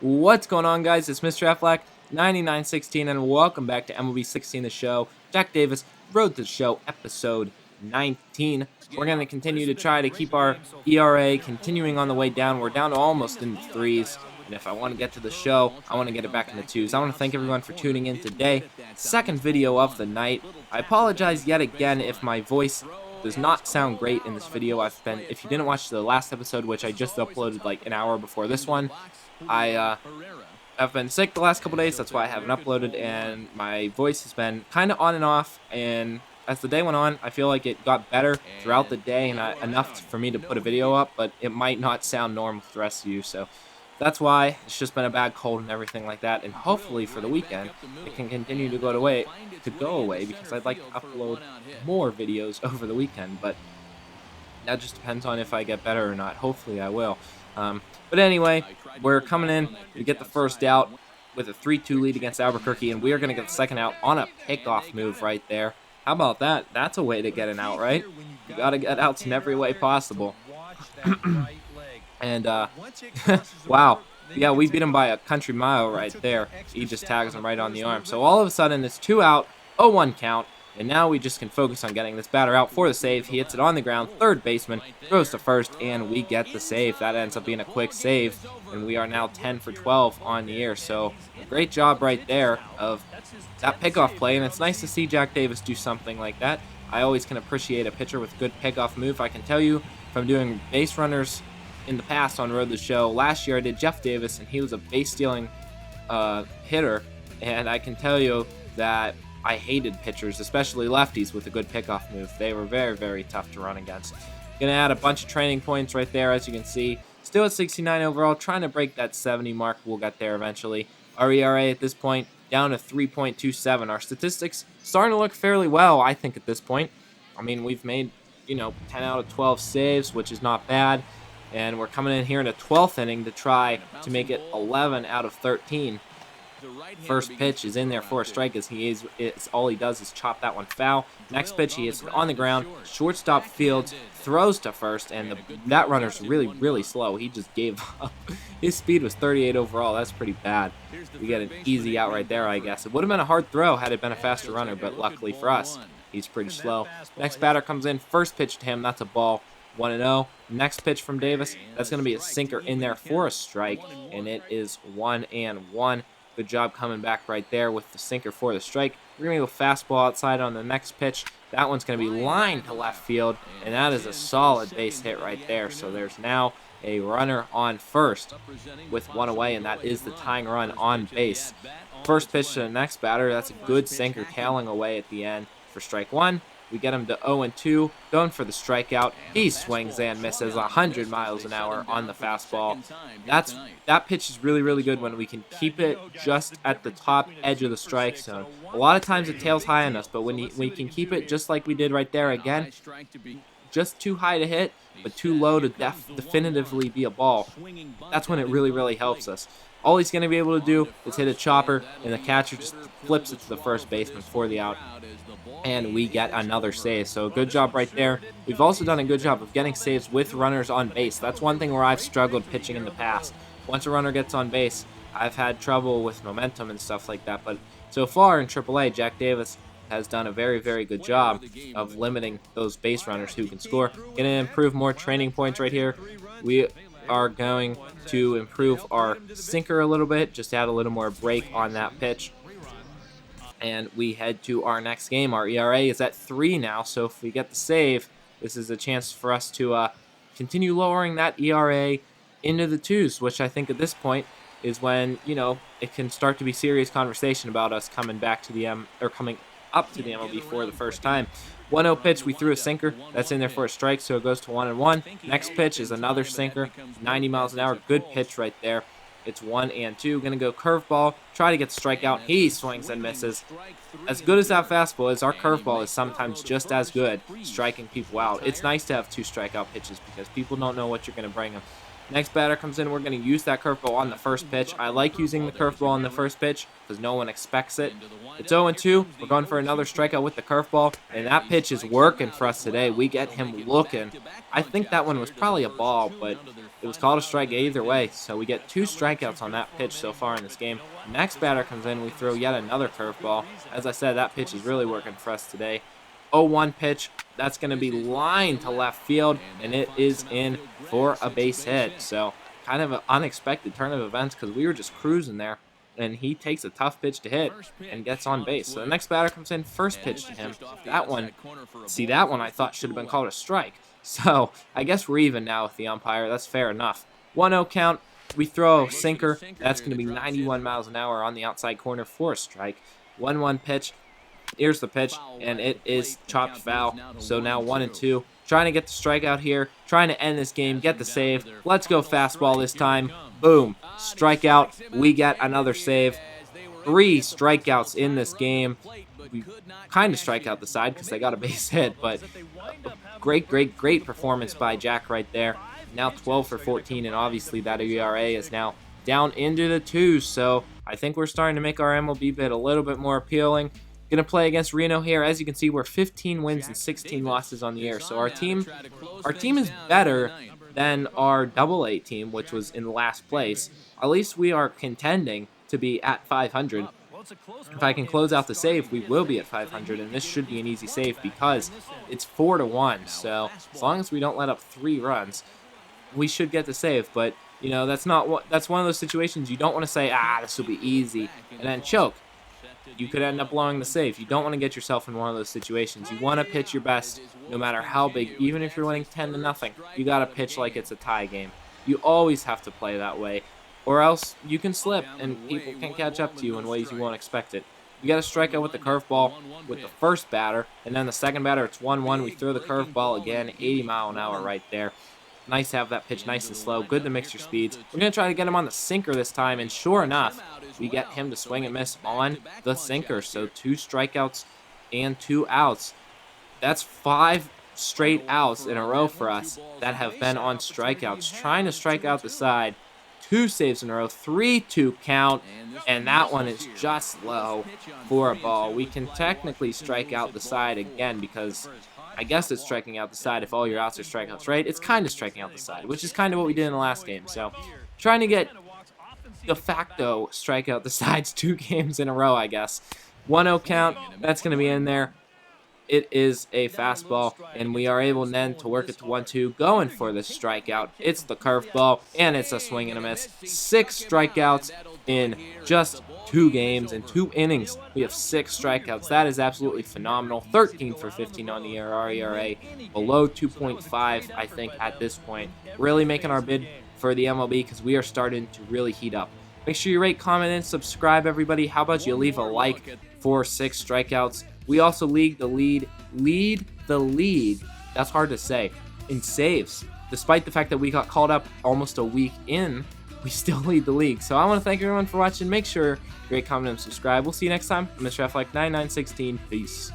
What's going on, guys? It's Mr. Affleck 9916, and welcome back to MLB 16 The Show. Jack Davis, Road to the Show, episode 19. We're going to continue to try to keep our ERA continuing on the way down. We're down to almost in the threes, and if I want to get to the show, I want to get it back in the twos. I want to thank everyone for tuning in today. Second video of the night. I apologize yet again if my voice does not sound great in this video. If you didn't watch the last episode, which I just uploaded like an hour before this one, I've been sick the last couple days. That's why I haven't uploaded, and my voice has been kind of on and off. And as the day went on, I feel like it got better throughout the day, and enough for me to put a video up, but it might not sound normal to the rest of you. So that's why it's just been a bad cold and everything like that. And hopefully for the weekend, it can continue to go away because I'd like to upload more videos over the weekend. But that just depends on if I get better or not. Hopefully I will. But anyway, we're coming in. We get the first out with a 3-2 lead against Albuquerque, and we are going to get the second out on a pickoff move right there. How about that? That's a way to get an out, right? You got to get outs in every way possible. And, wow. Yeah, we beat him by a country mile right there. He just tags him right on the arm. So all of a sudden, it's 2 out, 0-1 count. And now we just can focus on getting this batter out for the save. He hits it on the ground. Third baseman throws to first, and we get the save. That ends up being a quick save, and we are now 10 for 12 on the year. So great job right there of that pickoff play, and it's nice to see Jack Davis do something like that. I always can appreciate a pitcher with a good pickoff move. I can tell you from doing base runners in the past on Road to the Show. Last year I did Jeff Davis, and he was a base-stealing hitter, and I can tell you that I hated pitchers, especially lefties, with a good pickoff move. They were very, very tough to run against. Gonna add a bunch of training points right there, as you can see. Still at 69 overall, trying to break that 70 mark. We'll get there eventually. Our ERA at this point down to 3.27. Our statistics starting to look fairly well, I think, at this point. I mean, we've made, 10 out of 12 saves, which is not bad. And we're coming in here in the 12th inning to try to make it 11 out of 13. First pitch is in there for a strike, as all he does is chop that one foul. Next pitch, he hits it on the ground. Shortstop Fields throws to first, and that runner's really, really slow. He just gave up. His speed was 38 overall. That's pretty bad. We get an easy out right there, I guess. It would have been a hard throw had it been a faster runner, but luckily for us, he's pretty slow. Next batter comes in. First pitch to him. That's a ball. 1-0. Next pitch from Davis. That's going to be a sinker in there for a strike, and it is 1-1. Good job coming back right there with the sinker for the strike. We're going to go fastball outside on the next pitch. That one's going to be lined to left field, and that is a solid base hit right there. So there's now a runner on first with 1 away, and that is the tying run on base. First pitch to the next batter. That's a good sinker tailing away at the end for strike 1. We get him to 0-2, going for the strikeout. He swings and misses 100 miles an hour on the fastball. That pitch is really, really good when we can keep it just at the top edge of the strike zone. A lot of times it tails high on us, but when we can keep it just like we did right there again, just too high to hit, but too low to definitively be a ball, that's when it really, really helps us. All he's going to be able to do is hit a chopper, and the catcher just flips it to the first baseman for the out. And we get another save. So good job right there. We've also done a good job of getting saves with runners on base. That's one thing where I've struggled pitching in the past. Once a runner gets on base, I've had trouble with momentum and stuff like that. But so far in AAA, Jack Davis has done a very, very good job of limiting those base runners who can score. Going to improve more training points right here. We are going to improve our sinker a little bit, just add a little more break on that pitch. And we head to our next game. Our ERA is at 3 now, so if we get the save, this is a chance for us to continue lowering that ERA into the 2s, which I think at this point is when, it can start to be serious conversation about us coming up to the MLB for the first time. 1-0 pitch, we threw a sinker. That's in there for a strike, so it goes to 1-1. Next pitch is another sinker, 90 miles an hour. Good pitch right there. It's 1-2. Going to go curveball. Try to get the strikeout. He swings and misses. As good as that fastball is, our curveball is sometimes just as good striking people out. It's nice to have 2 strikeout pitches because people don't know what you're going to bring them. Next batter comes in. We're going to use that curveball on the first pitch. I like using the curveball on the first pitch because no one expects it. It's 0-2. We're going for another strikeout with the curveball, and that pitch is working for us today. We get him looking. I think that one was probably a ball, but it was called a strike either way. So we get 2 strikeouts on that pitch so far in this game. Next batter comes in, we throw yet another curveball. As I said, that pitch is really working for us today. 0-1 pitch, that's going to be lined to left field, and it is in for a base hit. So kind of an unexpected turn of events because we were just cruising there, and he takes a tough pitch to hit and gets on base. So the next batter comes in, first pitch to him. That one I thought should have been called a strike. So I guess we're even now with the umpire. That's fair enough. 1-0 count. We throw a sinker. That's going to be 91 miles an hour on the outside corner for a strike. 1-1 pitch. Here's the pitch, and it is chopped foul. So now 1-2. Trying to get the strikeout here. Trying to end this game. Get the save. Let's go fastball this time. Boom. Strikeout. We get another save. 3 strikeouts in this game. We kind of strike out the side because they got a base hit, but great performance by Jack right there. Now 12 for 14, and obviously that ERA is now down into the 2s, so I think we're starting to make our MLB bid a little bit more appealing. Gonna play against Reno here. As you can see, we're 15 wins and 16 losses on the year, so our team is better than our AA team, which was in last place. At least we are contending to be at 500. If I can close out the save, we will be at 500, and this should be an easy save because it's 4-1. So as long as we don't let up 3 runs, we should get the save. But you know, that's one of those situations you don't want to say, this will be easy, and then choke. You could end up blowing the save. You don't want to get yourself in one of those situations. You want to pitch your best, no matter how big. Even if you're winning 10-0, you got to pitch like it's a tie game. You always have to play that way, or else you can slip and people can catch up to you in ways you won't expect it. You got to strike out with the curveball with the first batter, and then the second batter, it's 1-1. We throw the curveball again, 80 mile an hour right there. Nice to have that pitch nice and slow. Good to mix your speeds. We're going to try to get him on the sinker this time, and sure enough, we get him to swing and miss on the sinker. So 2 strikeouts and 2 outs. That's 5 straight outs in a row for us that have been on strikeouts. Trying to strike out the side. 2 saves in a row, 3-2 count, and that one is just low for a ball. We can technically strike out the side again because I guess it's striking out the side if all your outs are strikeouts, right? It's kind of striking out the side, which is kind of what we did in the last game. So trying to get de facto strike out the sides 2 games in a row, I guess. 1-0 count, that's going to be in there. It is a fastball, and we are able then to work it to 1-2, going for the strikeout. It's the curveball, and it's a swing and a miss. 6 strikeouts in just 2 games and 2 innings. We have 6 strikeouts. That is absolutely phenomenal. 13 for 15 on the year. Our ERA below 2.5, I think, at this point. Really making our bid for the MLB because we are starting to really heat up. Make sure you rate, comment, and subscribe, everybody. How about you leave a like for 6 strikeouts? We also lead the lead, that's hard to say, in saves. Despite the fact that we got called up almost a week in, we still lead the league. So I want to thank everyone for watching. Make sure you rate, comment, and subscribe. We'll see you next time. I'm Mr. F like 9916. Peace.